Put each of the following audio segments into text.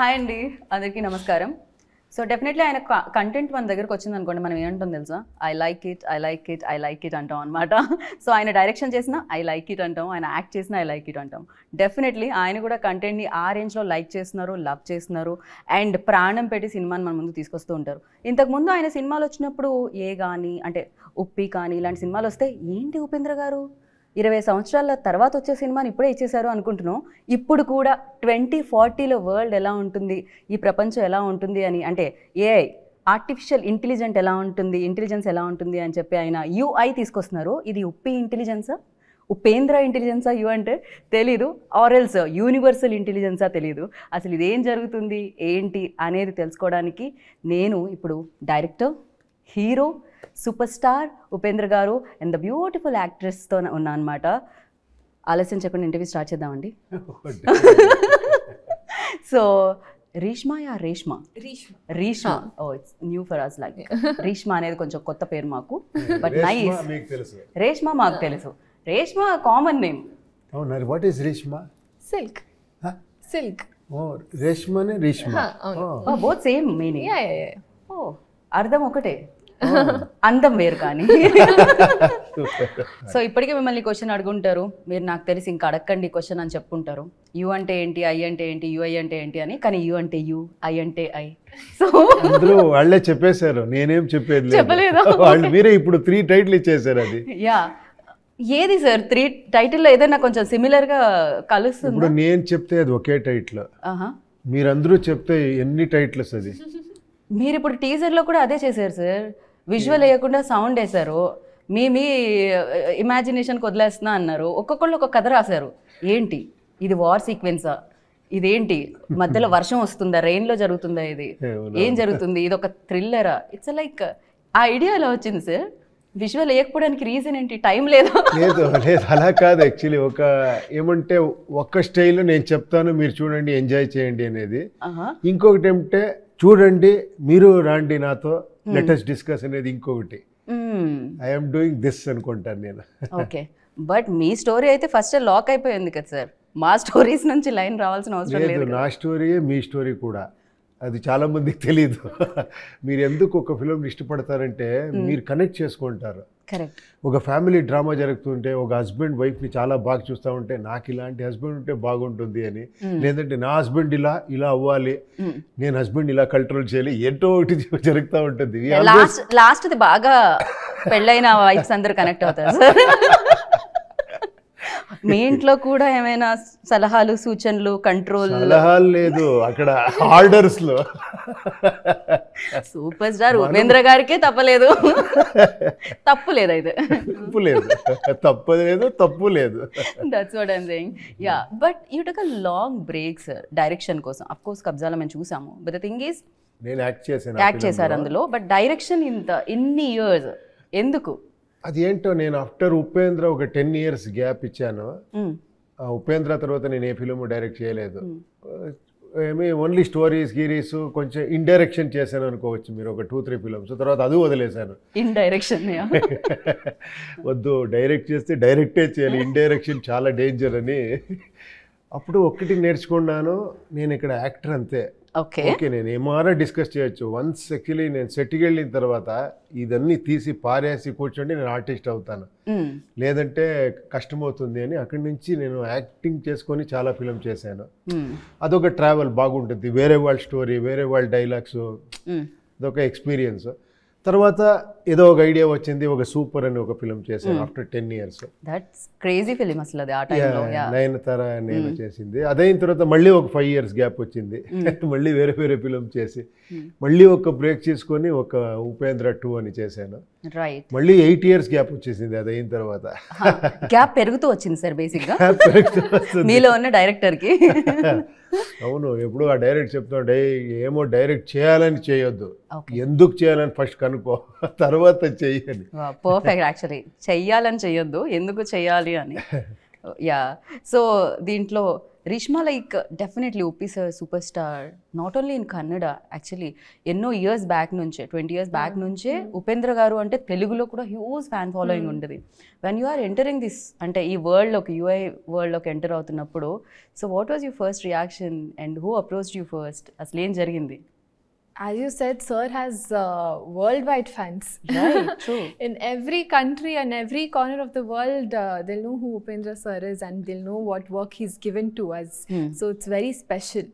Hi అండి, అందరికీ నమస్కారం. సో డెఫినెట్లీ ఆయన కంటెంట్ మన దగ్గరకు వచ్చింది అనుకోండి, మనం ఏమంటాం తెలుసా, ఐ లైక్ ఇట్ అంటాం అనమాట. సో ఆయన డైరెక్షన్ చేసినా ఐ లైక్ ఇట్ అంటాం, ఆయన యాక్ట్ చేసినా ఐ లైక్ ఇట్ అంటాం. డెఫినెట్లీ ఆయన కూడా కంటెంట్ని ఆ రేంజ్లో లైక్ చేస్తున్నారు, లవ్ చేస్తున్నారు అండ్ ప్రాణం పెట్టి సినిమాని మన ముందు తీసుకొస్తూ ఉంటారు. ఇంతకుముందు ఆయన సినిమాలు వచ్చినప్పుడు ఏ కానీ అంటే ఉప్పి కానీ ఇలాంటి సినిమాలు వస్తే ఏంటి ఉపేంద్ర గారు 20 సంవత్సరాల తర్వాత వచ్చే సినిమాని ఇప్పుడే ఇచ్చేశారు అనుకుంటున్నాం. ఇప్పుడు కూడా 2040లో వరల్డ్ ఎలా ఉంటుంది, ఈ ప్రపంచం ఎలా ఉంటుంది అని, అంటే ఏఐ ఆర్టిఫిషియల్ ఇంటెలిజెంట్ ఎలా ఉంటుంది, ఇంటెలిజెన్స్ ఎలా ఉంటుంది అని చెప్పి ఆయన యూఐ తీసుకొస్తున్నారు. ఇది ఉప్పి ఇంటెలిజెన్సా, ఉపేంద్ర ఇంటెలిజెన్సా యూ అంటే తెలీదు, ఆర్ఎల్స్ యూనివర్సల్ ఇంటెలిజెన్సా తెలీదు. అసలు ఇదేం జరుగుతుంది ఏంటి అనేది తెలుసుకోవడానికి నేను ఇప్పుడు director, hero, super star Upendra garu and the beautiful యాక్ట్రెస్తో ఉన్నా అనమాట. ఆలస్యం చెప్పండి, ఇంటర్వ్యూ స్టార్ట్ చేద్దామండి. So Reshma Reshma oh it's new for us, like Reshma అనేది కొంచెం కొత్త పేరు మాకు, బట్ నైస్. రేష్మా మాకు తెలుసు, రేష్మా కామన్ నేమ్. అవునా, వాట్ ఈస్ రేష్మా? సిల్క్. ఓ రేష్మానే రేష్మా, బోత్ సేమ్ మీనింగ్. ఓ అర్థం ఒకటే, అందం వేరు కానీ. సో ఇప్పటికే మిమ్మల్ని క్వశ్చన్ అడుగుంటారు, మీరు నాకు తెలిసి ఇంకా అడగండి క్వశ్చన్ అని చెప్పుకుంటారు. యు అంటే ఏంటి, ఐ అంటే ఏంటి, యుఐ అంటే ఏంటి అని. కానీ యు అంటే యు, ఐ అంటే ఐ. సో అందరూ వాళ్ళే చెప్పేశారు, నేనేం చెప్పేది చెప్పలేదు. వాళ్ళు మీరే ఇప్పుడు 3 టైటిల్ ఇచ్చేసారు. అది యా ఏది సార్ 3 టైటిల్లో ఏదైనా కొంచెం సిమిలర్గా కలుస్తుంది? ఇప్పుడు నేను చెప్తే అది ఒకే టైటిల్, మీరందరూ చెప్తే ఎన్ని టైటిల్స్? అది మీరు ఇప్పుడు టీజర్లో కూడా అదే చేశారు సార్, విజువల్ వేయకుండా సౌండ్ వేశారు, మీ ఇమాజినేషన్కి వదిలేస్తున్నా అన్నారు. ఒక్కొక్కళ్ళు ఒక కథ రాశారు. ఏంటి ఇది, వార్ సీక్వెన్సా, ఇదేంటి మధ్యలో వర్షం వస్తుందా, రెయిన్లో జరుగుతుందా, ఇది ఏం జరుగుతుంది, ఇది ఒక థ్రిల్లరా? ఇట్స్ లైక్ ఆ ఐడియా ఎలా వచ్చింది సార్? విజువల్ వేయకపోవడానికి రీజన్ ఏంటి, టైం లేదా? లేదు అలా కాదు. యాక్చువల్లీ ఒక ఏమంటే ఒక్క స్టైల్ నేను చెప్తాను, మీరు చూడండి ఎంజాయ్ చేయండి అనేది. ఇంకొకటి ఏమంటే చూడండి మీరు రాండి నాతో, లెటెస్ట్ డిస్కస్ అనేది ఇంకొకటి. ఐఎమ్ డూయింగ్ దిస్ అనుకుంటాను నేను. ఓకే, బట్ మీ స్టోరీ అయితే ఫస్ట్ లాక్ అయిపోయింది కదా సార్, మా స్టోరీస్ నుంచి లైన్ రావాల్సిన అవసరం లేదు. నా స్టోరీయే మీ స్టోరీ కూడా, అది చాలా మందికి తెలీదు. మీరు ఎందుకు ఒక ఫిలిం ఇష్టపడతారంటే మీరు కనెక్ట్ చేసుకుంటారు. కరెక్ట్. ఒక ఫ్యామిలీ డ్రామా జరుగుతుంటే ఒక హస్బెండ్ వైఫ్ని చాలా బాగా చూస్తూ ఉంటే నాకు ఇలాంటి హస్బెండ్ ఉంటే బాగుంటుంది అని, లేదంటే నా హస్బెండ్ ఇలా అవ్వాలి, నేను హస్బెండ్ ఇలా కంట్రోల్ చేయాలి, ఏంటో ఒకటి జరుగుతూ ఉంటుంది. లాస్ట్ బాగా పెళ్ళైన వైఫ్స్ అందరూ కనెక్ట్ అవుతారు సార్. మీ ఇంట్లో కూడా ఏమైనా సలహాలు, సూచనలు, కంట్రోల్? సలహాలు లేదు, అక్కడ ఆర్డర్స్ లో. సూపర్ స్టార్ ఉపేంద్ర గారికే తప్పలేదు, తప్పు లేదు అయితే. తప్పు లేదు. That's what I'm saying. Yeah, but you took a long break sir direction కోసం. అఫ్ కోర్స్ కబ్జాలో మేము చూసాము, బట్ ద థింగ్ ఈస్ నేను యాక్ట్ చేశారు అందులో, బట్ డైరెక్షన్ ఇన్ని ఇయర్స్ ఎందుకు? అది ఏంటో, నేను ఆఫ్టర్ ఉపేంద్ర ఒక 10 years గ్యాప్ ఇచ్చాను. ఉపేంద్ర తర్వాత నేను ఏ ఫిలిం డైరెక్ట్ చేయలేదు. ఓన్లీ స్టోరీస్ గీరీస్ కొంచెం ఇండైరెక్షన్ చేశాను అనుకోవచ్చు మీరు, ఒక 2-3 ఫిలిమ్స్. తర్వాత అది వదిలేశాను. ఇండైరెక్షన్ వద్దు, డైరెక్ట్ చేస్తే డైరెక్టే చేయాలి, ఇండైరెక్షన్ చాలా డేంజర్ అని. అప్పుడు ఒక్కటి నేర్చుకున్నాను, నేను ఇక్కడ యాక్టర్ అంతే. ఓకే, నేను ఏమారా డిస్కస్ చేయొచ్చు. వన్స్ యాక్చువల్లీ నేను సెట్కి వెళ్ళిన తర్వాత ఇదన్నీ తీసి పారేసి కూర్చోండి నేను ఆర్టిస్ట్ అవుతాను, లేదంటే కష్టమవుతుంది అని అక్కడి నుంచి నేను యాక్టింగ్ చేసుకొని చాలా ఫిలిం చేశాను. అదొక ట్రావెల్ బాగుంటుంది, వేరే వాళ్ళ స్టోరీ, వేరే వాళ్ళ డైలాగ్స్, అదొక ఎక్స్పీరియన్స్. తర్వాత ఏదో ఒక ఐడియా వచ్చింది, ఒక సూపర్ అని ఒక ఫిలిం చేశాను after 10 years. That's crazy film అసలు అది, ఆ టైంలో. నయనతార నేను చేసింది. అదైన తర్వాత మళ్ళీ ఒక 5 years గ్యాప్ వచ్చింది. మళ్ళీ వేరే ఫిలిం చేసి మళ్ళీ ఒక బ్రేక్ చేసుకొని ఒక ఉపేంద్ర 2 అని చేశాను. రైట్. మళ్ళీ 8 years గ్యాప్ వచ్చేసింది అది అయిన తర్వాత. గ్యాప్ పెరుగుతూ వచ్చింది సార్ బేసిక్ గా మీలో ఉన్న డైరెక్టర్ కి. అవును, ఎప్పుడు ఆ డైరెక్ట్ చెప్తాడు, ఏమో డైరెక్ట్ చేయాలని చేయొద్దు, ఎందుకు చేయాలని ఫస్ట్ కనుక్కో, తర్వాత చెయ్యాలి. పర్ఫెక్ట్. యాక్చువల్లీ చెయ్యాలని చెయ్యొద్దు, ఎందుకు చెయ్యాలి అని. యా సో దీంట్లో Rishma like definitely Uppi sir super star not only in Kannada actually ఎన్నో ఇయర్స్ బ్యాక్ నుంచే 20 years బ్యాక్ నుంచే ఉపేంద్ర గారు అంటే తెలుగులో కూడా హ్యూజ్ ఫ్యాన్ ఫాలోయింగ్ ఉంటుంది. When you are entering this అంటే ఈ వరల్డ్లోకి యూఐ వరల్డ్లోకి ఎంటర్ అవుతున్నప్పుడు so what was your first reaction and who approached you first, అసలు ఏం జరిగింది? As you said, sir has worldwide fans. Right, true. In every country and every corner of the world, they'll know who Upendra sir is and they'll know what work he's given to us. So it's very special.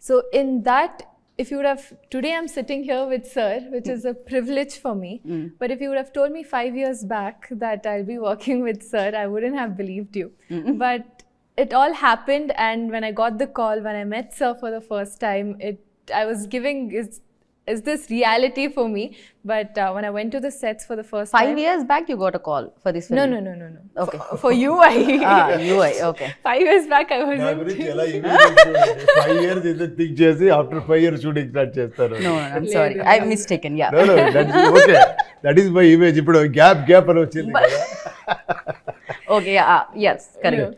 So in that, if you would have, today I'm sitting here with sir, which is a privilege for me. But if you would have told me 5 years back that I'll be working with sir, I wouldn't have believed you. But it all happened, and when I got the call, when I met sir for the first time, I was giving is this reality for me, but when I went to the sets for the first 5 time, years back you got a call for this film? no. Okay. For UI. UI, okay. 5 years back I was నా in గురించి ఎలా 5 years ఇది think చేసి after 5 years shooting start చేస్తారు. No, I'm sorry. I'm mistaken, yeah. No, okay that is my image. ఇప్పుడు gap అని వచ్చింది కదా. Okay, yes, correct.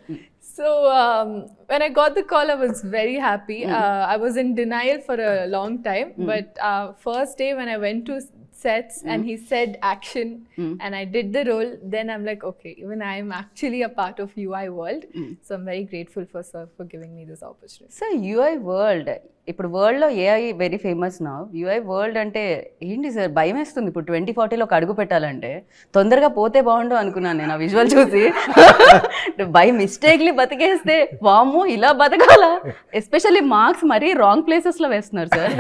So when I got the call, I was very happy. I was in denial for a long time, but first day when I went to sets and he said action and I did the role, then I'm like, okay, even I am actually a part of UI world. So I'm very grateful for sir for giving me this opportunity. So UI world ఇప్పుడు వరల్డ్లో AI very famous నా. UI world అంటే ఏంటి sir, భయం వేస్తుంది ఇప్పుడు 2040లోకి అడుగు పెట్టాలంటే. తొందరగా పోతే బాగుండు అనుకున్నాను నేను ఆ విజువల్ చూసి. బై మిస్టేక్లీ బతికేస్తే వామ్మో ఇలా బతకాలా, ఎస్పెషల్లీ మార్క్స్ మరీ రాంగ్ ప్లేసెస్లో వేస్తున్నారు సార్.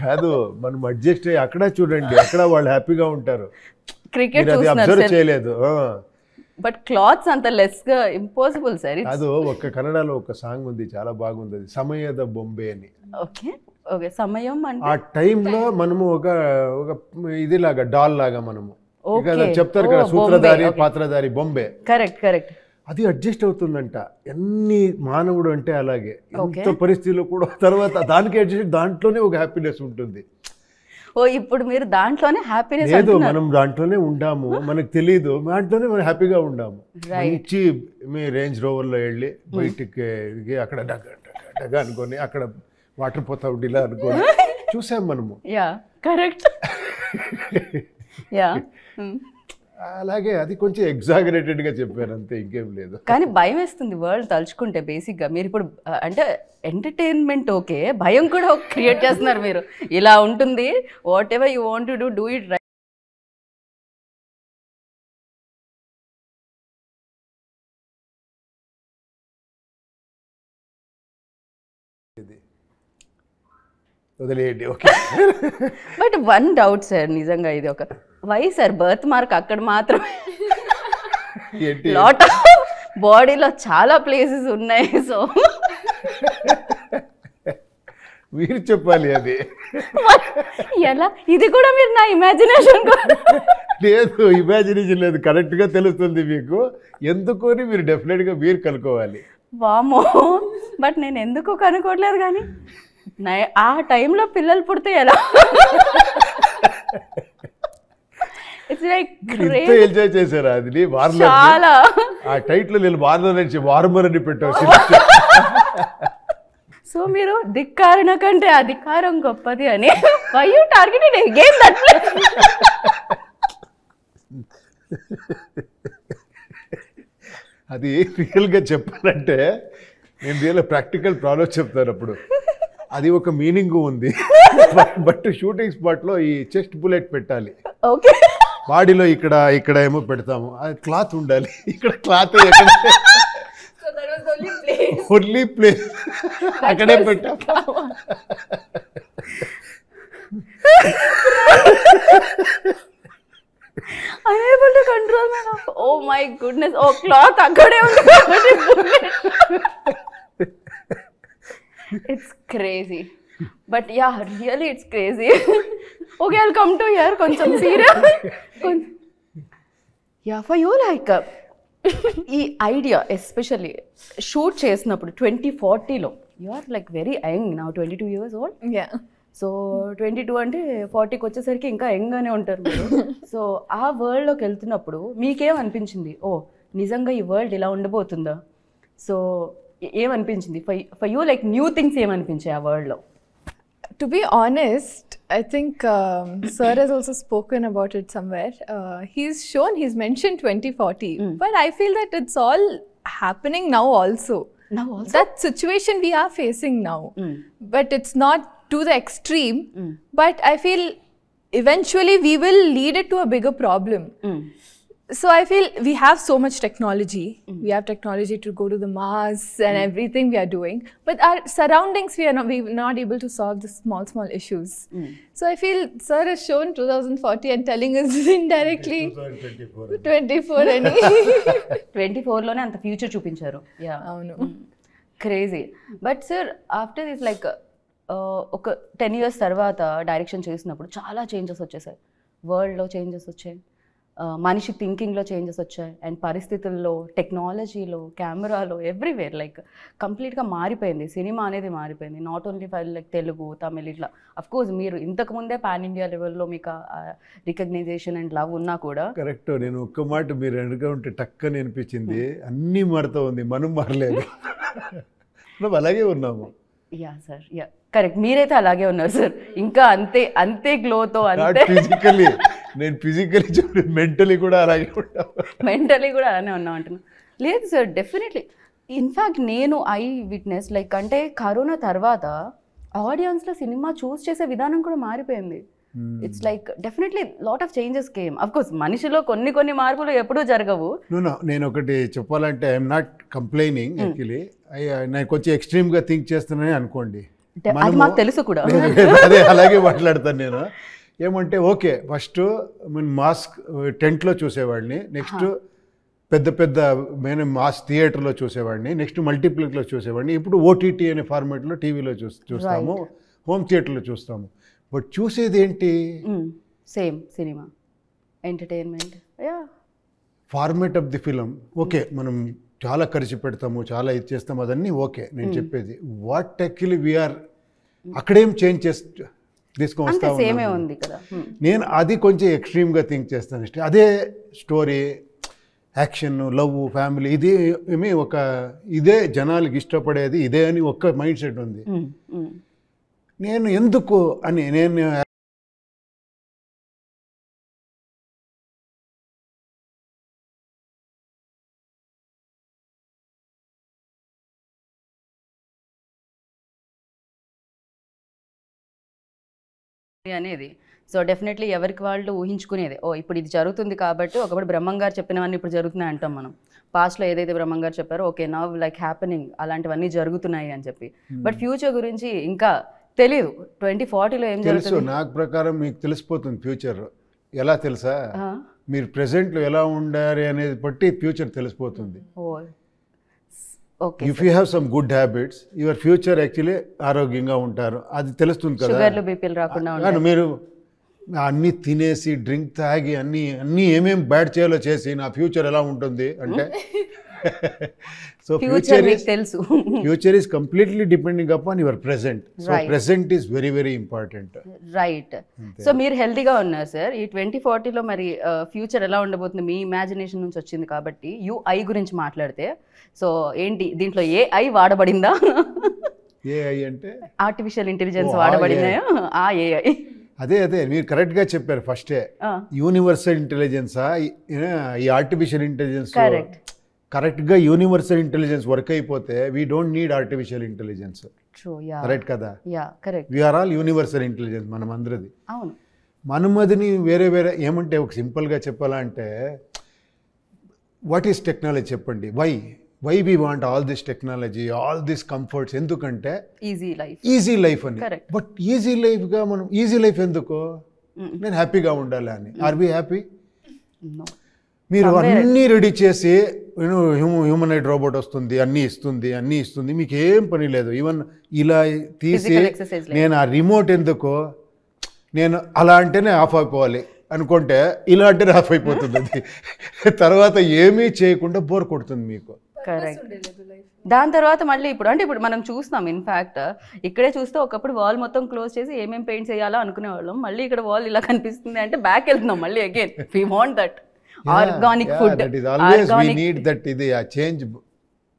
కాదు, మనం అడ్జస్ట్ అయ్యి అక్కడ చూడండి, అక్కడ వాళ్ళు హ్యాపీగా ఉంటారు. క్రికెట్ అబ్జర్వ్ చూస్తున్నారు చేయలేదు. బట్ క్లాత్స్ అంత లెస్ గా ఇంపాసిబుల్ సార్. అది ఒక కన్నడలో ఒక సాంగ్ ఉంది, చాలా బాగుంది, అది సమయద బొంబే అని. ఓకే ఓకే సమయం అంటే ఆ టైంలో మనము ఒక ఇదిలాగా డాల్ లాగా మనము చెప్తారు కదా, సూత్రధారి పాత్రధారి బొంబే. Correct correct. అది అడ్జస్ట్ అవుతుందంట. ఎన్ని మానవుడు అంటే అలాగే ఎంత పరిస్థితుల్లో కూడా తర్వాత దానికి అడ్జస్ట్, దాంట్లోనే ఒక హ్యాపీనెస్ ఉంటుంది. ఓ ఇప్పుడు మీరు దాంట్లోనే హ్యాపీనెస్ లేదు, మనం దాంట్లోనే ఉండాము, మనకు తెలియదు, దాంట్లోనే మనం హ్యాపీగా ఉండాము. మంచి మీ రేంజ్ రోవర్లో వెళ్ళి బయటికి అక్కడ డగ అనుకొని అక్కడ వాటర్ పోతా ఉండి ఇలా అనుకొని చూసాం మనము. Yeah correct. యా అలాగే అది కొంచెం ఎగ్జాగరేటెడ్గా చెప్పాను అంతే, ఇంకేం లేదు. కానీ భయం వేస్తుంది వరల్డ్ తలుచుకుంటే. బేసిక్గా మీరు ఇప్పుడు అంటే ఎంటర్టైన్మెంట్ ఓకే, భయం కూడా క్రియేట్ చేస్తున్నారు మీరు. ఇలా ఉంటుంది, whatever you want to do it right. వదిలేయండి, okay. But one doubt sir, నిజంగా ఇది ఒక వై సార్ బర్త్ మార్క్ అక్కడ మాత్రమే? లాట్ ఆఫ్ బాడీలో చాలా ప్లేసెస్ ఉన్నాయి. సో మీరు చెప్పాలి అది. ఎలా, ఇది కూడా మీరు నా ఇమాజినేషన్? లేదు, ఇమాజినేషన్ లేదు, కరెక్ట్గా తెలుస్తుంది మీకు. ఎందుకని మీరు డెఫినెట్గా మీరు కనుక్కోవాలి. వామో, బట్ నేను ఎందుకు కనుక్కోవట్లేదు. కానీ ఆ టైంలో పిల్లలు పుడితే ఎలా? ఎంజాయ్ చేశారా అది? చాలా. ఆ టైటిల్ నేను వార్నర్ నుంచి వార్మర్ అని పెట్టవచ్చు. సో మీరు ధిక్కారణ కంటే అధికారం గొప్పది అని why you targeted again that place? అది రియల్గా చెప్పాలంటే నేను రియల్ ప్రాక్టికల్ ప్రాబ్లమ్ చెప్తాను. అప్పుడు అది ఒక మీనింగ్ ఉంది, బట్ షూటింగ్ స్పాట్లో ఈ చెస్ట్ బుల్లెట్ పెట్టాలి. ఓకే, బాడీలో ఇక్కడ ఏమో పెడతాము, అది క్లాత్ ఉండాలి. ఇక్కడ క్లాత్ ఓన్లీ ప్లేస్ అక్కడే పెట్టాము. unable to control my mouth. Oh my goodness. Oh, cloth akkade undi. It's crazy. But yeah, really it's crazy. Okay, I'll come to here koncham serious. Yeah, for you like ఈ idea especially shoot చేసినప్పుడు 2040లో you are like very young now, 22 years old. Yeah. So 22 అంటే 40కి వచ్చేసరికి ఇంకా యంగ్గానే ఉంటారు మీరు. So ఆ వరల్డ్లోకి వెళ్తున్నప్పుడు మీకేమనిపించింది? ఓ నిజంగా ఈ వరల్డ్ ఇలా ఉండబోతుందా? సో ఏమనిపించింది for you, like new things ఏమనిపించాయి ఆ వరల్డ్లో? To be honest, I think Sir has also spoken about it somewhere. He's mentioned 2040, but I feel that it's all happening now also. That situation we are facing now, but it's not to the extreme, but I feel eventually we will lead it to a bigger problem. So I feel we have so much technology. We have technology to go to the Mars and everything we are doing. But our surroundings, we're not able to solve the small issues. So I feel Sir has shown 2040 and telling us indirectly 24 any. 24లోనే అంత future చూపించారు. Crazy. But sir after this like ఒక 10 years తర్వాత direction చేసినప్పుడు చాలా changes వచ్చేసాయి, వరల్డ్లో changes వచ్చాయి, మనిషి థింకింగ్లో చేంజెస్ వచ్చాయి, అండ్ పరిస్థితుల్లో, టెక్నాలజీలో, కెమెరాలో, ఎవ్రీవేర్ లైక్ కంప్లీట్గా మారిపోయింది. సినిమా అనేది మారిపోయింది. Not only for like Telugu, Tamil ఇట్లా. అఫ్కోర్స్ మీరు ఇంతకుముందే పాన్ ఇండియా లెవెల్లో మీకు రికగ్నైజేషన్ అండ్ లవ్ ఉన్నా కూడా. కరెక్ట్. నేను ఒక్క మాట మీరు అడుగుగా ఉంటే టక్కని అనిపించింది, అన్నీ మారుతూ ఉంది, మనం మారలేదు. మనం అలాగే ఉన్నాము. Yeah sir, yeah correct. మీరైతే అలాగే ఉన్నారు సార్, ఇంకా అంతే గ్లోతో. అంతే ఫిజికల్లీ, నేను ఫిజికల్లీ చెప్పి మెంటలీ కూడా అలాగే ఉంటాను. మెంటలీ కూడా అలానే ఉన్నాం అంటున్నా. లేదు సార్, డెఫినెట్లీ. ఇన్ఫ్యాక్ట్ నేను ఐ విట్నెస్ లైక్ అంటే కరోనా తర్వాత ఆడియన్స్లో సినిమా చూస్ చేసే విధానం కూడా మారిపోయింది. It's like definitely lot of changes came. Of course మనిషిలో కొన్ని మార్పులు ఎప్పుడూ జరగవు. నేను ఒకటి చెప్పాలంటే ఐఎమ్ నాట్ కంప్లైనింగ్ యాక్చువల్లీ. నేను కొంచెం ఎక్స్ట్రీమ్గా థింక్ చేస్తున్నానని అనుకోండి, మాకు తెలుసు కూడా. అదే అలాగే మాట్లాడతాను నేను. ఏమంటే ఓకే, ఫస్ట్ మాస్క్ టెంట్లో చూసేవాడిని, నెక్స్ట్ పెద్ద మేము మాస్ థియేటర్లో చూసేవాడిని, నెక్స్ట్ మల్టీప్లెక్స్లో చూసేవాడిని, ఇప్పుడు ఓటీటీ అనే ఫార్మాట్లో టీవీలో చూస్తాము, హోమ్ థియేటర్లో చూస్తాము. బట్ చూసేది ఏంటి? Same cinema, entertainment, format of the film. Okay, మనం చాలా ఖర్చు పెడతాము, చాలా ఇది చేస్తాము, అదన్నీ ఓకే. నేను చెప్పేది వాట్ యాక్చువల్లీ వీఆర్ అక్కడేం చేంజ్ తీసుకొని వస్తాము. నేను అది కొంచెం ఎక్స్ట్రీమ్గా థింక్ చేస్తాను. అదే స్టోరీ, యాక్షన్, లవ్, ఫ్యామిలీ, ఇది ఏమి ఇదే జనాలకి ఇష్టపడేది ఇదే అని ఒక్క మైండ్ సెట్ ఉంది. నేను ఎందుకు అని నేను అనేది. సో డెఫినెట్లీ ఎవరికి వాళ్ళు ఊహించుకునేది, ఓ ఇప్పుడు ఇది జరుగుతుంది కాబట్టి, ఒకప్పుడు బ్రహ్మంగారు చెప్పినవన్నీ ఇప్పుడు జరుగుతున్నాయి అంటాం మనం. పాస్ట్లో ఏదైతే బ్రహ్మంగారు చెప్పారో ఓకే నవ్ లైక్ హ్యాపెనింగ్, అలాంటివన్నీ జరుగుతున్నాయి అని చెప్పి. బట్ ఫ్యూచర్ గురించి ఇంకా తెలియదు. 2040లో ఏం జరుగుతుంది నాకు ప్రకారం మీకు తెలిసిపోతుంది ఫ్యూచర్. ఎలా తెలుసా? మీరు ప్రెసెంట్లో ఎలా ఉండాలి అనేది బట్టి ఫ్యూచర్ తెలిసిపోతుంది. If you have some good habits, your future actually ఆరోగ్యంగా ఉంటారు, అది తెలుస్తుంది కదా. షుగర్లు, బీపీలు రాకుండా. మీరు అన్నీ తినేసి డ్రింక్ తాగి అన్నీ ఏమేమి బ్యాడ్ చేయాలో చేసి నా ఫ్యూచర్ ఎలా ఉంటుంది అంటే, so future is completely depending upon your present. So present is very very important. Right. So మీరు హెల్తీగా ఉన్నారు సార్. ఈ 2040లో మరి ఫ్యూచర్ ఎలా ఉండబోతుంది? మీ ఇమాజినేషన్ నుంచి వచ్చింది కాబట్టి యూఐ గురించి మాట్లాడితే, సో ఏంటి దీంట్లో ఏఐ వాడబడిందా? ఏఐ అంటే ఆర్టిఫిషియల్ ఇంటెలిజెన్స్ వాడబడిందా? ఆ ఏఐ అదే మీరు కరెక్ట్గా చెప్పారు. ఫస్టే యూనివర్సల్ ఇంటెలిజెన్సా ఈ ఆర్టిఫిషియల్ ఇంటెలిజెన్స్? కరెక్ట్గా యూనివర్సల్ ఇంటెలిజెన్స్ వర్క్ అయిపోతే we don't need artificial intelligence. Correct కదా? వీఆర్ ఆల్ యూనివర్సల్ ఇంటెలిజెన్స్ మనం అందరిది. మనమదిని వేరే ఏమంటే ఒక సింపుల్గా చెప్పాలంటే, వాట్ ఈస్ టెక్నాలజీ చెప్పండి. Why we want all this technology, all this comforts? ఎందుకంటే ఈజీ లైఫ్ అని. బట్ ఈజీ లైఫ్గా మనం ఈజీ లైఫ్ ఎందుకు? నేను హ్యాపీగా ఉండాలి అని. Are we happy? మీరు అన్నీ రెడీ చేసి హ్యూమనైడ్ రోబోట్ వస్తుంది, అన్నీ ఇస్తుంది, మీకు ఏం పని లేదు. ఈవెన్ ఇలా తీసి నేను ఆ రిమోట్ ఎందుకు, నేను అలా అంటేనే ఆఫ్ అయిపోవాలి అనుకుంటే ఇలా అంటేనే ఆఫ్ అయిపోతుంది. అది తర్వాత ఏమీ చేయకుండా బోర్ కొడుతుంది మీకు. కరెక్ట్. దాని తర్వాత మళ్ళీ ఇప్పుడు మనం చూస్తాం. ఇన్ఫ్యాక్ట్ ఇక్కడే చూస్తే ఒకప్పుడు వాల్ మొత్తం క్లోజ్ చేసి ఏమేమి పెయింట్స్ వేయాలో అనుకునేవాళ్ళం. మళ్ళీ ఇక్కడ వాల్ ఇలా కనిపిస్తుంది అంటే బ్యాక్ వెళ్తున్నాం మళ్ళీ again. We want that. Organic food, that is always we need that, ఇది ఆ చేంజ్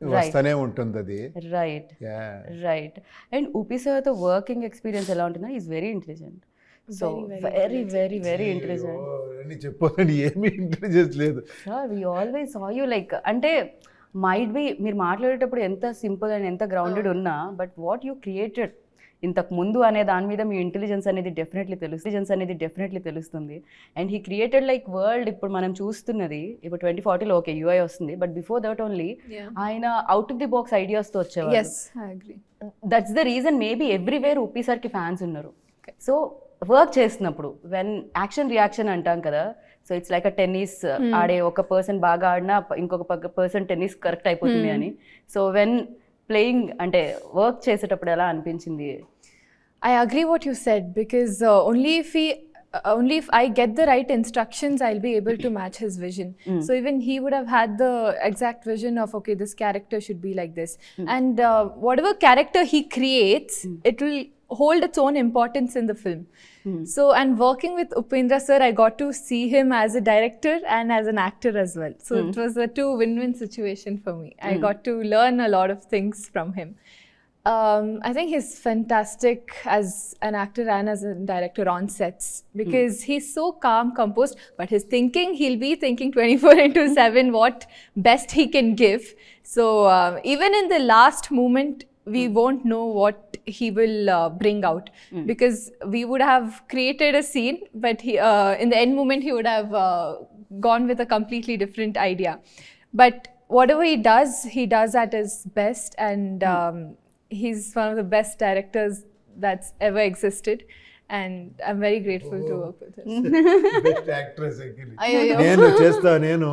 వస్తూనే ఉంటుంది అది. Right right. అండ్ ఉపి సార్తో వర్కింగ్ ఎక్స్పీరియన్స్ ఎలా ఉంటుందో, is very intelligent. So very very very intelligent అని చెప్పొద్దండి, ఏమీ ఇంటెలిజెన్స్ లేదు sir. We always saw you like, అంటే మైట్ బి మీరు మాట్లాడేటప్పుడు ఎంత సింపుల్ అండ్ ఎంత గ్రౌండెడ్ ఉన్నా, బట్ వాట్ యూ క్రియేటెడ్ ఇంతకు ముందు అనే దాని మీద మీ ఇంటెలిజెన్స్ అనేది డెఫినెట్లీ తెలుస్తుంది. And he created like world. ఇప్పుడు మనం చూస్తున్నది ఇప్పుడు 2040లో ఓకే యూఐ వస్తుంది, బట్ బిఫోర్ దట్ ఓన్లీ ఆయన అవుట్ ఆఫ్ ది బాక్స్ ఐడియాస్తో వచ్చేవారు. That's the reason maybe everywhere Uppi సార్కి ఫ్యాన్స్ ఉన్నారు. సో వర్క్ చేస్తున్నప్పుడు వెన్ యాక్షన్ రియాక్షన్ అంటాం కదా, so it's like a tennis ఆడే ఒక పర్సన్ బాగా ఆడినా ఇంకొక పర్సన్ టెన్నిస్ కరెక్ట్ అయిపోతుంది అని. సో వెన్ ప్లేయింగ్ అంటే వర్క్ చేసేటప్పుడు ఎలా అనిపించింది? I agree what you said, because only if I get the right instructions, I'll be able to match his vision. So even he would have had the exact vision of, okay, this character should be like this. And whatever character he creates, it will hold its own importance in the film. So, and working with Upendra sir, I got to see him as a director and as an actor as well. So it was a two win-win situation for me. I got to learn a lot of things from him. I think he's fantastic as an actor and as a director on sets, because he's so calm, composed, but his thinking, he'll be thinking 24/7 what best he can give. So even in the last moment, we won't know what he will bring out, because we would have created a scene, but in the end moment he would have gone with a completely different idea. But whatever he does at his best, and he's one of the best directors that's ever existed, and I'm very grateful to work with him. Best actress నేను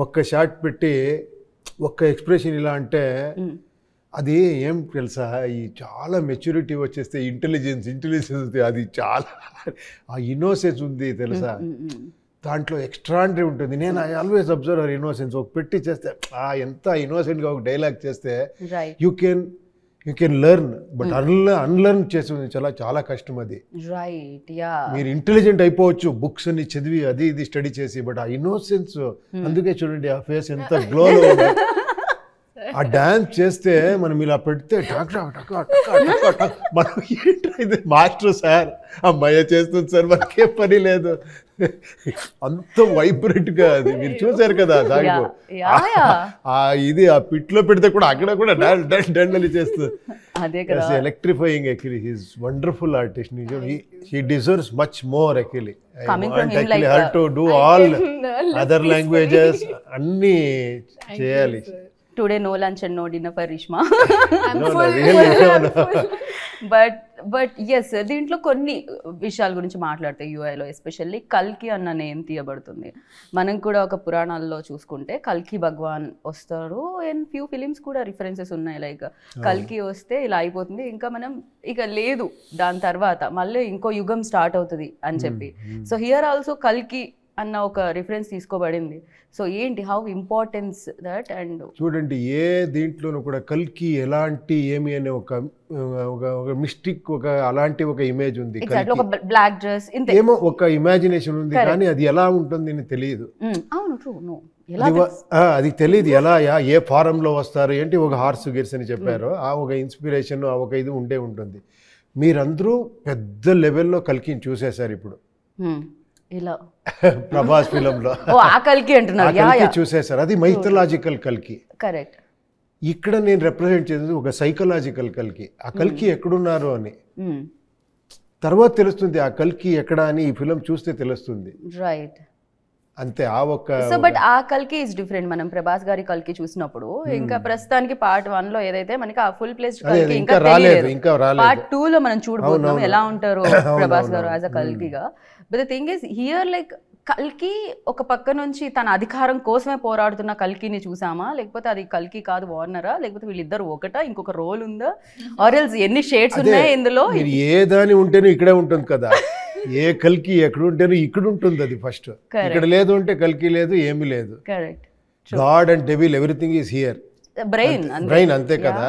ఒక్క shot పెట్టి ఒక్క expression ఇలా అంటే అది ఏం తెలుసా, ఈ చాలా మెచ్యూరిటీ వచ్చేస్తే ఇంటెలిజెన్స్ అది చాలా ఆ ఇన్నోసెన్స్ ఉంది తెలుసా, దాంట్లో ఎక్స్ట్రాండరీ ఉంటుంది. నేను I always observe hour innocence. ఒక పెట్టి చేస్తే ఎంత ఇన్నోసెంట్గా ఒక డైలాగ్ చేస్తే you can learn, but unlearn చేసి చాలా కష్టం అది. మీరు ఇంటెలిజెంట్ అయిపోవచ్చు బుక్స్ అన్ని చదివి అది ఇది స్టడీ చేసి, బట్ ఆ ఇన్నోసెన్స్, అందుకే చూడండి ఆ ఫేస్ ఎంత గ్లోలో ఉంది. ఆ డాన్స్ చేస్తే మనం ఇలా పెడితే మనం ఏంటో మాస్టర్ సార్ అమ్మాయి చేస్తుంది సార్, మనకే పని లేదు, అంత వైబ్రెంట్గా అది మీరు చూసారు కదా. దాంట్లో ఇది ఆ పిట్లో పెడితే కూడా అక్కడ కూడా డాన్స్ చేస్తుంది. Electrifying actually. He's wonderful artist. He deserves much more actually. Actually her to do all other languages అన్నీ చేయాలి. Today no lunch and no dinner for Rishma. But yes, దీంట్లో కొన్ని విషయాల గురించి మాట్లాడితే యూఐలో ఎస్పెషల్లీ కల్కి అన్న నేమ్ తీయబడుతుంది. మనం కూడా ఒక పురాణాల్లో చూసుకుంటే కల్కి భగవాన్ వస్తారు. అండ్ ఫ్యూ ఫిలిమ్స్ కూడా రిఫరెన్సెస్ ఉన్నాయి, లైక్ కల్కి వస్తే ఇలా అయిపోతుంది, ఇంకా మనం ఇక లేదు దాని తర్వాత మళ్ళీ ఇంకో యుగం స్టార్ట్ అవుతుంది అని చెప్పి. సో హియర్ ఆల్సో కల్కి అన్న ఒక రిఫరెన్స్ తీసుకోబడింది. సో ఏంటి హౌ ఇంపార్టెన్స్ దట్? అండ్ చూడండి ఏ దీంట్లోనూ కూడా కల్కి ఎలాంటి ఏమి అనే ఒక మిస్టిక్ ఒక అలాంటి ఒక ఇమేజ్ ఉంది. ఒక బ్లాక్ డ్రెస్ ఏమో ఒక ఇమాజినేషన్ ఉంది, కానీ అది ఎలా ఉంటుంది అని తెలియదు. అది తెలియదు ఎలా ఏ ఫారంలో వస్తారు ఏంటి. ఒక హార్స్ గిర్స్ అని చెప్పారు, ఆ ఒక ఇన్స్పిరేషన్ ఆ ఒక ఇది ఉంటుంది. మీరందరూ పెద్ద లెవెల్లో కల్కిని చూసేశారు ఇప్పుడు ప్రభాస్ ఫిలంలో. కల్కి చూసేశారు, అది మైథలాజికల్ కల్కి. కరెక్ట్. ఇక్కడ నేను రిప్రజెంట్ చేసేది ఒక సైకలాజికల్ కల్కి. ఆ కల్కి ఎక్కడున్నారు అని తర్వాత తెలుస్తుంది, ఆ కల్కి ఎక్కడ అని ఈ ఫిలం చూస్తే తెలుస్తుంది. రైట్. అంతే. ఆ ఒక్క సో బట్ ఆ కల్కి ఇస్ డిఫరెంట్. మనం ప్రభాస్ గారి కల్కి చూసినప్పుడు ఇంకా ప్రస్తుతానికి పార్ట్ 1 లో ఏదైతే మనకి ఆ ఫుల్ ప్లేస్ కల్కి ఇంకా రాలేదు, పార్ట్ 2 లో మనం చూడబోతున్నాం ఎలా ఉంటారు ప్రభాస్ గారు యాజ్ అ కల్కిగా. But the thing is here like కల్కి ఒక పక్క నుంచి తన అధికారం కోసమే పోరాడుతున్న కల్కిని చూసామా, లేకపోతే అది కల్కి కాదు వార్నరా, లేకపోతే వీళ్ళిద్దరు ఒకటా, ఇంకొక రోల్ ఉందా, ఆర్ ఎల్స్ ఎన్ని షేడ్స్ ఉన్నాయి ఇందులో? ఏ దాని ఉంటేనే ఇక్కడే ఉంటుంది కదా, ఏ కల్కి ఎక్కడ ఉంటేనో ఇక్కడ ఉంటుంది. అది ఫస్ట్ ఇక్కడ లేదు అంటే కల్కి లేదు, ఏమీ లేదు. Correct. God and devil everything is here. Brain అంతే కదా.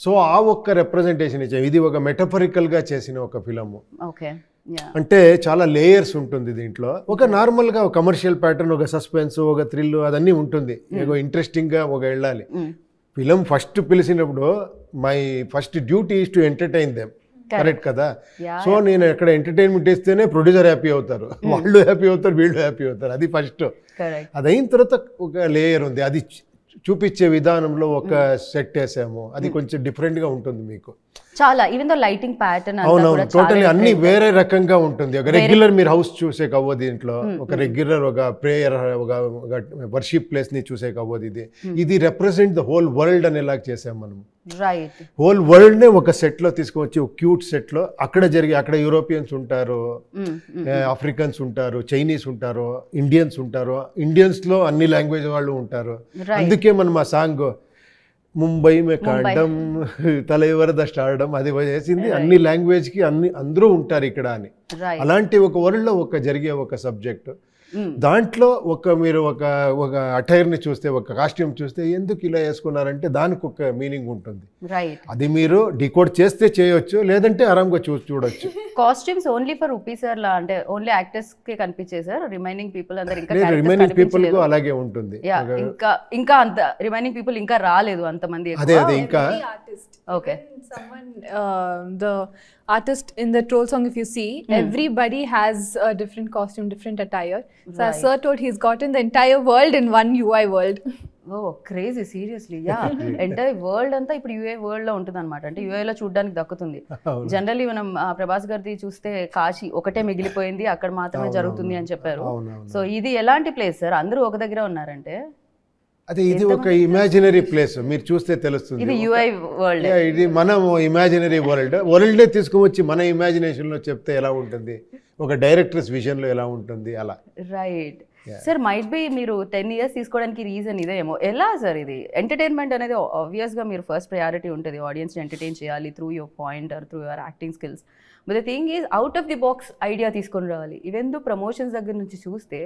సో ఆ ఒక్క రిప్రజెంటేషన్ ఇచ్చాం. ఇది ఒక మెటఫరికల్ గా చేసిన ఒక ఫిలము. ఓకే. అంటే చాలా లేయర్స్ ఉంటుంది దీంట్లో. ఒక నార్మల్గా ఒక కమర్షియల్ ప్యాటర్న్, ఒక సస్పెన్స్, ఒక థ్రిల్ అదన్నీ ఉంటుంది. ఏదో ఇంట్రెస్టింగ్గా ఒక వెళ్ళాలి. ఫిలిం ఫస్ట్ పిలిచినప్పుడు my first duty is to entertain them. Correct కదా? సో నేను ఎక్కడ ఎంటర్టైన్మెంట్ ఇస్తేనే ప్రొడ్యూసర్ హ్యాపీ అవుతారు, వాళ్ళు హ్యాపీ అవుతారు, వీళ్ళు హ్యాపీ అవుతారు. అది ఫస్ట్. అది అయిన తర్వాత ఒక లేయర్ ఉంది, అది చూపించే విధానంలో ఒక సెట్ వేసాము, అది కొంచెం డిఫరెంట్గా ఉంటుంది మీకు చాలా. ఈవెన్ దో లైటింగ్ ప్యాటర్న్ అవునవును టోటలీ అన్ని వేరే రకంగా ఉంటుంది. ఒక రెగ్యులర్ మీరు హౌస్ చూసే కవ్వదు దీంట్లో, ఒక రెగ్యులర్ ఒక ప్రేయర్ ఒక వర్షిప్ ప్లేస్ ని చూసే కవ్వదు. ఇది రిప్రజెంట్ ద హోల్ వరల్డ్ అనేలాగా చేసాం మనం. రైట్. హోల్ వరల్డ్ నే ఒక సెట్ లో తీసుకొచ్చి, ఒక క్యూట్ సెట్ లో అక్కడ అక్కడ యూరోపియన్స్ ఉంటారు, ఆఫ్రికన్స్ ఉంటారు, చైనీస్ ఉంటారు, ఇండియన్స్ ఉంటారు, ఇండియన్స్ లో అన్ని లాంగ్వేజ్ వాళ్ళు ఉంటారు. అందుకే మనం ఆ సాంగ్ ముంబై మే కాండం తలైవరద స్టార్డం అది చేసింది అన్ని లాంగ్వేజ్ కి అందరూ ఉంటారు ఇక్కడ అని. అలాంటి ఒక వరల్డ్ లో ఒక జరిగే ఒక సబ్జెక్ట్, దాంట్లో మీరు ఒక అటైర్ని చూస్తే, ఒక కాస్ట్యూమ్ చూస్తే ఎందుకు ఇలా వేసుకున్నారంటే దానికి ఒక మీనింగ్ ఉంటుంది. అది మీరు డికోడ్ చేస్తే చేయొచ్చు, లేదంటే ఆరాంగా చూడొచ్చు. కాస్ట్యూమ్స్ ఓన్లీ ఫర్ రూపీ సార్ లా అంటే ఓన్లీ యాక్టర్స్ కి కనిపించే సార్, రిమైనింగ్ పీపుల్ అందరూ ఇంకా రిమైనింగ్ పీపుల్ కు అలాగే ఉంటుంది. ఇంకా అంత రిమైనింగ్ పీపుల్ ఇంకా రాలేదు అంతమంది. అదే ఇంకా okay. Someone, the artist in the troll song, if you see, everybody has a different costume, different attire. So as Sir told, he's gotten the entire world in one UI world. Oh, crazy, seriously. Yeah. Entire world అంతా ఇప్పుడు UA world లో ఉంటుంది అనమాట. అంటే యూఏలో చూడడానికి దక్కుతుంది. Generally మనం ప్రభాస్ గారిది చూస్తే కాశీ ఒకటే మిగిలిపోయింది, అక్కడ మాత్రమే జరుగుతుంది అని చెప్పారు. సో ఇది ఎలాంటి ప్లేస్ సార్? అందరూ ఒక దగ్గర ఉన్నారంటే అదే ఇది ఒక ఇమాజినరీ ప్లేస్, మీరు చూస్తే తెలుస్తుంది. ఇది యూఐ వరల్డ్, ఇది మనం ఇమాజినరీ వరల్డే తీసుకువచ్చి మన ఇమాజినేషన్ లో చెప్తే ఎలా ఉంటుంది, ఒక డైరెక్టర్స్ విజన్ లో ఎలా ఉంటుంది అలా. Right sir. మైట్ బి మీరు 10 years తీసుకోవడానికి రీజన్ ఇదేమో. ఎలా సార్ ఇది ఎంటర్టైన్మెంట్ అనేది ఆబ్వియస్ గా మీరు ఫస్ట్ ప్రయారిటీ ఉంటుంది, ఆడియన్స్ ని ఎంటర్టైన్ చేయాలి through your point or through your acting skills. But the thing is out of the box idea తీసుకొని రావాలి. ఈవెన్ దో ప్రమోషన్స్ దగ్గర నుంచి చూస్తే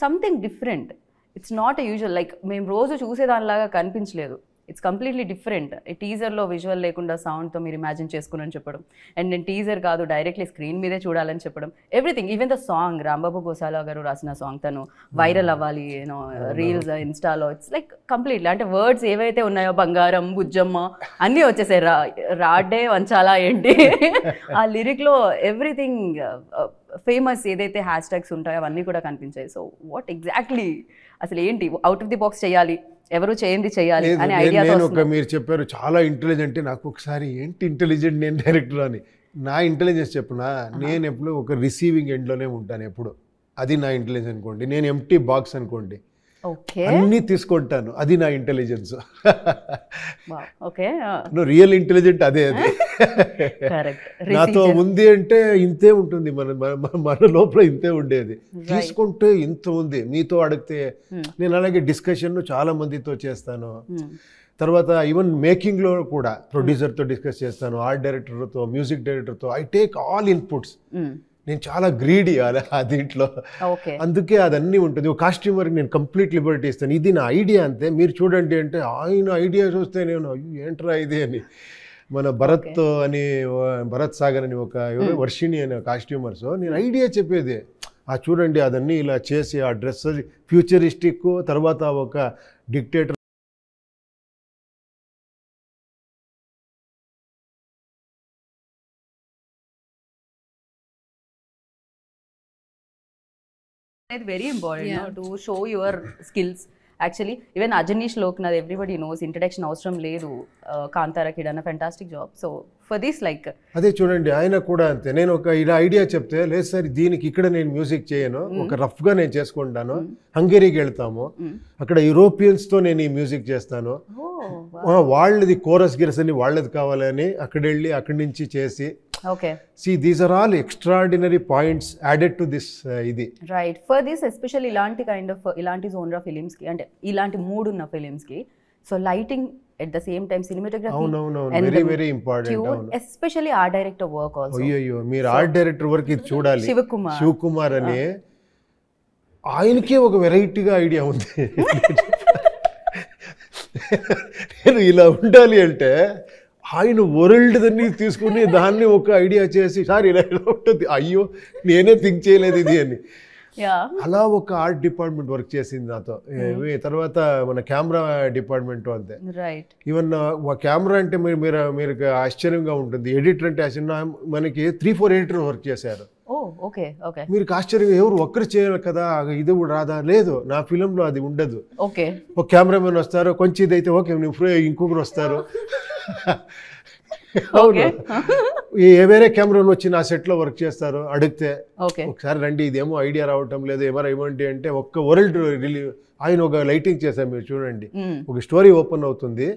something different. It's not a usual like మేము రోజు చూసేదానిలాగా కనిపించలేదు. It's completely different. టీజర్లో విజువల్ లేకుండా సౌండ్తో మీరు ఇమాజిన్ చేసుకుని చెప్పడం, అండ్ నేను టీజర్ కాదు డైరెక్ట్లీ స్క్రీన్ మీదే చూడాలని చెప్పడం, everything. Even the song Rambabu Gosala garu రాసిన సాంగ్ తను వైరల్ అవ్వాలి యూనో రీల్స్ ఇన్స్టాలో. ఇట్స్ లైక్ కంప్లీట్లీ అంటే వర్డ్స్ ఏవైతే ఉన్నాయో బంగారం బుజ్జమ్మ అన్నీ వచ్చేసాయి. రాడ్డే వంచాలా ఏంటి ఆ లిరిక్లో ఎవ్రీథింగ్ ఫేమస్ ఏదైతే హ్యాష్ ట్యాగ్స్ ఉంటాయో అవన్నీ కూడా కనిపించాయి. సో వాట్ ఎగ్జాక్ట్లీ అసలు ఏంటి అవుట్ ఆఫ్ ది బాక్స్ చేయాలి, ఎవరు చేయండి చేయాలి అనే ఐడియా. మీరు చెప్పారు చాలా ఇంటెలిజెంట్. నాకు ఒకసారి ఏంటి ఇంటెలిజెంట్ నేను డైరెక్టర్ అని, నా ఇంటెలిజెన్స్ చెప్పునా, నేను ఎప్పుడు ఒక రిసీవింగ్ ఎండ్లోనే ఉంటాను ఎప్పుడు. అది నా ఇంటెలిజెన్స్ అనుకోండి. నేను ఎంప్టీ బాక్స్ అనుకోండి, అన్నీ తీసుకుంటాను, అది నా ఇంటెలిజెన్స్. రియల్ ఇంటెలిజెంట్ అదే. అది నాతో ఉంది అంటే ఇంతే ఉంటుంది, మన లోపల ఇంతే ఉండేది. తీసుకుంటే ఇంత ఉంది. మీతో అడిగితే నేను అలాగే డిస్కషన్ చాలా మందితో చేస్తాను. తర్వాత ఈవెన్ మేకింగ్ లో కూడా ప్రొడ్యూసర్తో డిస్కస్ చేస్తాను, ఆర్ట్ డైరెక్టర్తో, మ్యూజిక్ డైరెక్టర్తో. I take all inputs. నేను చాలా గ్రీడీ దీంట్లో, అందుకే అదన్నీ ఉంటుంది. ఒక కాస్ట్యూమర్కి నేను కంప్లీట్ లిబర్టీ ఇస్తాను, ఇది నా ఐడియా అంతే, మీరు చూడండి అంటే ఆయన ఐడియా చూస్తే నేను ఏంట్రా ఇది అని. మన భరత్ సాగర్ అని ఒక వర్షిణి అనే కాస్ట్యూమర్స్, నేను ఐడియా చెప్పేది చూడండి అదన్నీ ఇలా చేసి ఆ డ్రెస్ ఫ్యూచరిస్టిక్, తర్వాత ఒక dictator very important to show your skills. Actually even Ajanish Loknath everybody knows introduction అవసరం లేదు. కాంతారా కి done fantastic job. So for this like అదే చూడండి ఆయన కూడా అంతే. నేను ఒక ఇలా ఐడియా చెప్తే లేదు సార్ దీనికి ఇక్కడ నేను మ్యూజిక్ చేయను, ఒక రఫ్ గా నేను చేసుకుంటాను, హంగేరీకి వెళ్తాము, అక్కడ యూరోపియన్స్ తో నేను ఈ మ్యూజిక్ చేస్తాను, వాళ్ళది కోరస్ గిరస్ అని వాళ్ళది కావాలని అక్కడ వెళ్ళి అక్కడి నుంచి చేసి. Okay. See, these are all extraordinary points added to this idi. Right. For this especially ilanti kind of ilanti genre films ki ante ilanti mood unna films ki, so lighting at the same time cinematography and very important, especially art director work also. Ayyo meer art director work ఇది చూడాలి. శివకుమార్ అని ఆయనకే ఒక వెరైటీగా idea ఉంది. నేను ఇలా ఉండాలి అంటే ఆయన వరల్డ్ దాన్ని తీసుకుని దాన్ని ఒక ఐడియా చేసి సార్ ఇలా ఇలా ఉంటుంది, అయ్యో నేనే థింక్ చేయలేదు ఇది అని. అలా ఒక ఆర్ట్ డిపార్ట్మెంట్ వర్క్ చేసింది నాతో. తర్వాత మన కెమెరా డిపార్ట్మెంట్ అంతే. ఈవెన్ కెమెరా అంటే మీరు ఆశ్చర్యంగా ఉంటుంది, ఎడిటర్ అంటే ఆశ్చర్యం. మనకి 3-4 ఎడిటర్ వర్క్ చేశారు. మీరు ఆశ్చర్యం, ఎవరు ఒక్కరు చేయాలి కదా, ఇది కూడా రాదా? లేదు, నా ఫిలింలో అది ఉండదు. ఒక కెమెరామెన్ వస్తారు, కొంచెం ఇదైతే ఓకే ఇంకొకరు వస్తారు. అవును, వేరే కెమెరాలు వచ్చి నా సెట్లో వర్క్ చేస్తారు. అడిగితే ఒకసారి రండి ఇదేమో ఐడియా రావటం లేదు, ఏమైనా ఇవ్వండి అంటే ఒక్క వరల్డ్ ఆయన ఒక లైటింగ్ చేశారు, మీరు చూడండి, ఒక స్టోరీ ఓపెన్ అవుతుంది,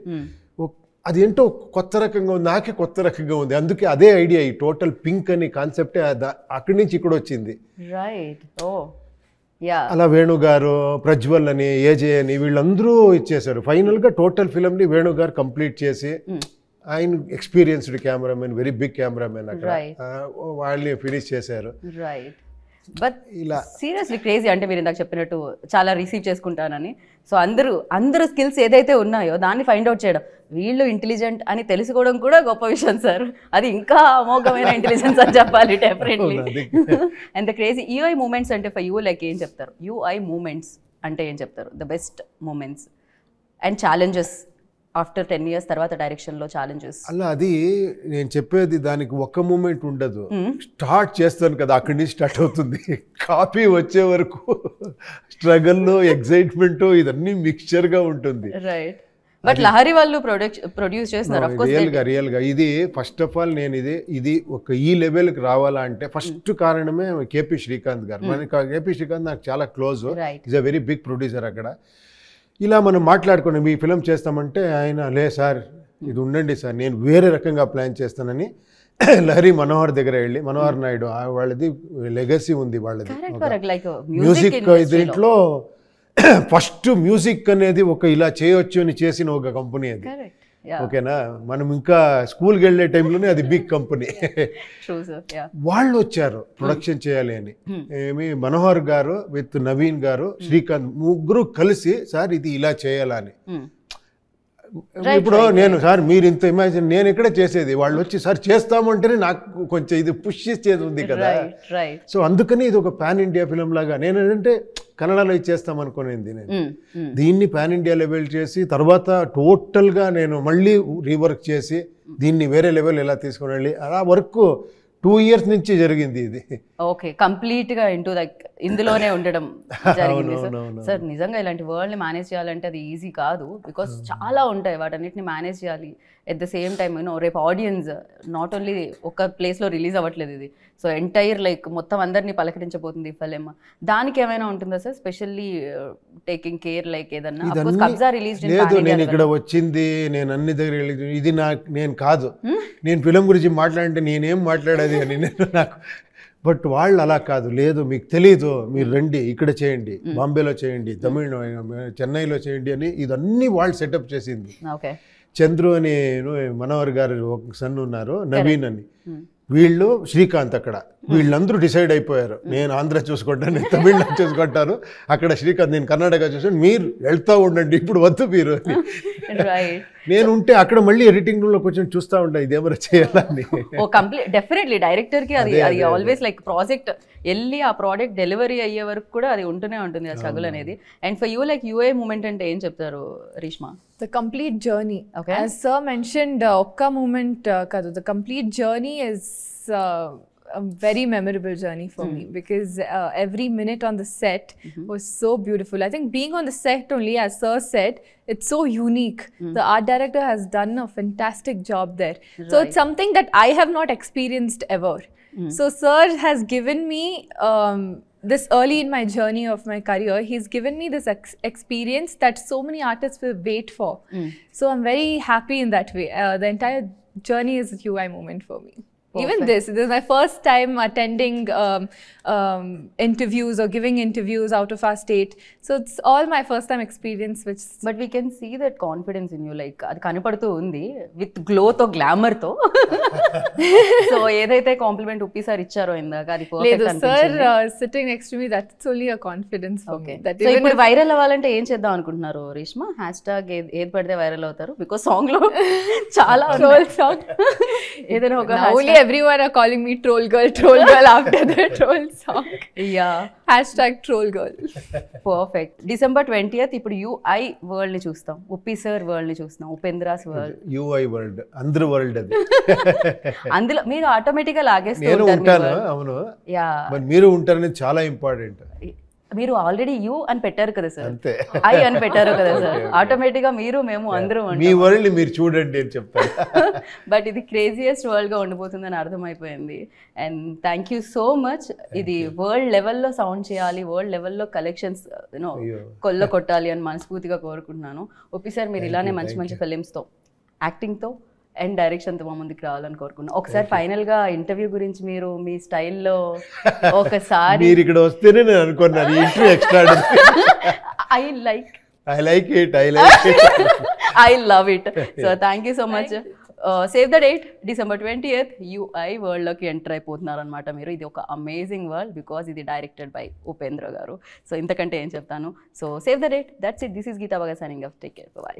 అది ఏంటో కొత్త రకంగా ఉంది, నాకే కొత్త రకంగా ఉంది. అందుకే అదే ఐడియా, ఈ టోటల్ పింక్ అని కాన్సెప్టే అక్కడి నుంచి ఇక్కడ వచ్చింది. అలా వేణు గారు, ప్రజ్వల్ అని, ఏజే అని వీళ్ళందరూ ఇచ్చేశారు. ఫైనల్గా టోటల్ ఫిల్మ్ని వేణు గారు కంప్లీట్ చేసి, ఆయన experienced cameraman, very big cameraman, అక్కడ వాళ్ళని ఫినిష్ చేశారు. బట్ ఇలా సీరియస్లీ క్రేజీ. అంటే మీరు ఇందాక చెప్పినట్టు చాలా రిసీవ్ చేసుకుంటానని, సో అందరూ స్కిల్స్ ఏదైతే ఉన్నాయో దాన్ని ఫైండ్ అవుట్ చేయడం, వీళ్ళు ఇంటెలిజెంట్ అని తెలుసుకోవడం కూడా గొప్ప విషయం సార్. అది ఇంకా అమోఘమైన ఇంటెలిజెన్స్ అని చెప్పాలి definitely. And the crazy UI moments అంటే ఫర్ యూ లైక్ ఏం చెప్తారు? యూఐ మూమెంట్స్ అంటే ఏం చెప్తారు? The best moments and challenges after 10 years తర్వాత డైరెక్షన్లో ఛాలెంజెస్. అలా అది నేను చెప్పేది, దానికి ఒక్క మూమెంట్ ఉండదు. స్టార్ట్ చేస్తాను కదా, అక్కడి నుంచి స్టార్ట్ అవుతుంది. కాపీ వచ్చే వరకు స్ట్రగల్, ఎక్సైట్మెంట్, ఇదన్నీ మిక్స్చర్గా ఉంటుంది. రైట్. బట్ లహరి వాళ్ళు ప్రొడ్యూస్ చేస్తున్నారు రియల్గా. ఇది ఫస్ట్ ఆఫ్ ఆల్ నేను ఇది ఒక ఈ లెవెల్కి రావాలా అంటే ఫస్ట్ కారణమే కేపీ శ్రీకాంత్ గారు. మనకి కేపీ శ్రీకాంత్ నాకు చాలా close, is a very big producer. అక్కడ ఇలా మనం మాట్లాడుకున్నాం, ఈ ఫిలిం చేస్తామంటే ఆయన, లే సార్ ఇది ఉండండి సార్, నేను వేరే రకంగా ప్లాన్ చేస్తానని లహరి మనోహర్ దగ్గర వెళ్ళి, మనోహర్ నాయుడు వాళ్ళది లెగసీ ఉంది, వాళ్ళది మ్యూజిక్. దీంట్లో ఫస్ట్ మ్యూజిక్ అనేది ఒక ఇలా చేయొచ్చు అని చేసిన ఒక కంపెనీ అది. ఓకేనా, మనం ఇంకా స్కూల్కి వెళ్ళే టైంలోనే అది బిగ్ కంపెనీ. వాళ్ళు వచ్చారు ప్రొడక్షన్ చేయాలి అని. ఏమి మనోహర్ గారు విత్ నవీన్ గారు, శ్రీకాంత్, ముగ్గురు కలిసి సార్ ఇది ఇలా చేయాలని. ఇప్పుడు నేను సార్ మీరు ఇంత ఇమాజిన్, నేను ఎక్కడ చేసేది, వాళ్ళు వచ్చి సార్ చేస్తామంటేనే నాకు కొంచెం ఇది పుష్ చేసేది ఉంది కదా. సో అందుకని ఇది ఒక పాన్ ఇండియా ఫిలిం లాగా, నేను ఏంటంటే కన్నడలో ఇచ్చేస్తాం అనుకునేది. నేను దీన్ని పాన్ ఇండియా లెవెల్ చేసి తర్వాత టోటల్గా నేను మళ్ళీ రీవర్క్ చేసి దీన్ని వేరే లెవెల్ ఎలా తీసుకుని వెళ్ళి, అలా వర్క్ 2 years నుంచి జరిగింది ఇది. ఓకే, కంప్లీట్ గా ఇందులోనే ఉండడం జరిగింది సార్. నిజంగా ఇలాంటి వరల్డ్ ని మేనేజ్ చేయాలంటే అది ఈజీ కాదు, బికాస్ చాలా ఉంటాయి, వాటన్నిటిని మేనేజ్ చేయాలి. ఎట్ ద సేమ్ టైమ్ రేపు ఆడియన్స్ నాట్ ఓన్లీ ఒక ప్లేస్ లో రిలీజ్ అవ్వట్లేదు ఇది, సో ఎంటైర్ మొత్తం అందరినీ పలకరించబోతుంది ఫిలిం. దానికి ఏమైనా ఉంటుందా సార్ స్పెషల్లీ టేకింగ్ కేర్ ఏదన్నా? కబ్జా రిలీజ్ లేదు, నేను ఇక్కడ వచ్చింది, నేను అన్ని దగ్గర ఇది నేను కాదు, నేను ఫిలిం గురించి మాట్లాడంటే నేనేం మాట్లాడేది అని నాకు. బట్ వాళ్ళు అలా కాదు, లేదు మీకు తెలీదు, మీరు రండి ఇక్కడ చేయండి, బాంబేలో చేయండి, చెన్నైలో చేయండి అని ఇదన్నీ వాళ్ళు సెటప్ చేసింది. చంద్రు అని మనోహర్ గారు ఒక సన్ ఉన్నారు, నవీన్ అని, వీళ్ళు శ్రీకాంత్, అక్కడ వీళ్ళందరూ డిసైడ్ అయిపోయారు, నేను ఆంధ్ర చూసుకుంటాను, నేను తమిళనాడు చూసుకుంటాను, అక్కడ శ్రీకాంత్ నేను కర్ణాటక చూసాను, మీరు వెళ్తూ ఉండండి, ఇప్పుడు వద్దు మీరు అని. నేను ఉంటే అక్కడ మళ్ళీ ఎడిటింగ్ రూమ్ లో కొంచెం చూస్తూ ఉంటా ఇదేమన్నా చేయాలని. డెఫినెట్లీ డైరెక్టర్ కి అది ఆల్వేస్ ప్రాజెక్ట్ వెళ్ళి ఆ ప్రోడక్ట్ డెలివరీ అయ్యే వరకు కూడా అది ఉంటూనే ఉంటుంది ఆ స్ట్రగుల్ అనేది. And for you UI moment అంటే ఏం చెప్తారు Reeshma? The complete journey. Okay. As sir mentioned, okka moment kadu. The complete journey is a very memorable journey for me, because every minute on the set was so beautiful. I think being on the set only, as sir said, it's so unique. The art director has done a fantastic job there. Right. So it's something that I have not experienced ever. So sir has given me this early in my journey of my career, he's given me this experience that so many artists will wait for. So I'm very happy in that way. The entire journey is a UI moment for me. Even this is my first time attending interviews or giving interviews out of our state. So it's all my first time experience, which. But we can see that confidence in you, like అది కనపడుతూ ఉంది with గ్లోతో గ్లామర్తో. So ఏదైతే complement ఉప్పి sir ఇచ్చారో ఇందాక అది లేదు perfect sir అనిపించింది. sitting next to me, that's only a confidence for okay me. That so even ఇప్పుడు వైరల్ అవ్వాలంటే ఏం చేద్దాం అనుకుంటున్నారు రేష్మా? హ్యాష్ ట్యాగ్ ఏది పడితే వైరల్ అవుతారు? బికాస్ సాంగ్ లో చాలా troll song. ఏదైనా ఒక Now only everyone are calling me troll girl after the troll song. Yeah Hashtag troll girl. Perfect. December 20th ఇప్పుడు యూఐ వరల్డ్ ని చూస్తాం, ఉప్పి సార్ వరల్డ్ ని చూస్తాం, ఉపేంద్రాస్ వరల్డ్. యూఐ వరల్డ్, అందరు వరల్డ్ అది. అందులో మీరు ఆటోమేటిక్ గా లాగేస్తూ నేను ఉంటారు మీ ఉంటాను, world. అవును. యా మరి మీరు ఉంటారని చాలా ఇంపార్టెంట్. మీరు ఆల్రెడీ యూ అని పెట్టారు కదా సార్, అంతే. ఐ అని పెట్టారు కదా సార్, ఆటోమేటిక్ గా మీరు మేము అందరూ మీ వరల్డ్ మీరు చూడండి అని చెప్తాను. బట్ ఇది క్రేజియస్ట్ వరల్డ్ గా ఉండిపోతుందని అర్థమైపోయింది. And thank you so much. ఇది వరల్డ్ లెవెల్లో సౌండ్ చేయాలి, వరల్డ్ లెవెల్లో కలెక్షన్స్ యూనో కొల్ల కొట్టాలి అని మనస్ఫూర్తిగా కోరుకుంటున్నాను. ఒప్పి సార్ మీరు ఇలానే మంచి మంచి ఫిలిమ్స్తో, యాక్టింగ్తో అండ్ డైరెక్షన్తో మా ముందుకు రావాలని కోరుకున్నాను. ఒకసారి ఫైనల్ గా ఇంటర్వ్యూ గురించి మీరు మీ స్టైల్లో ఒకసారి. మీరు ఇక్కడ వస్తేనే నేను అనుకున్నాను interview extra. I like it. I love it. So thank you so much. Save the date, December 20th, UI world లోకి ఎంటర్ అయిపోతున్నారు అనమాట మీరు. ఇది ఒక అమేజింగ్ వరల్డ్ బికాస్ ఇది directed by Upendra garu. So ఇంతకంటే ఏం చెప్తాను. So save the date, that's it. This is Geetha Baga signing off. Take care, by.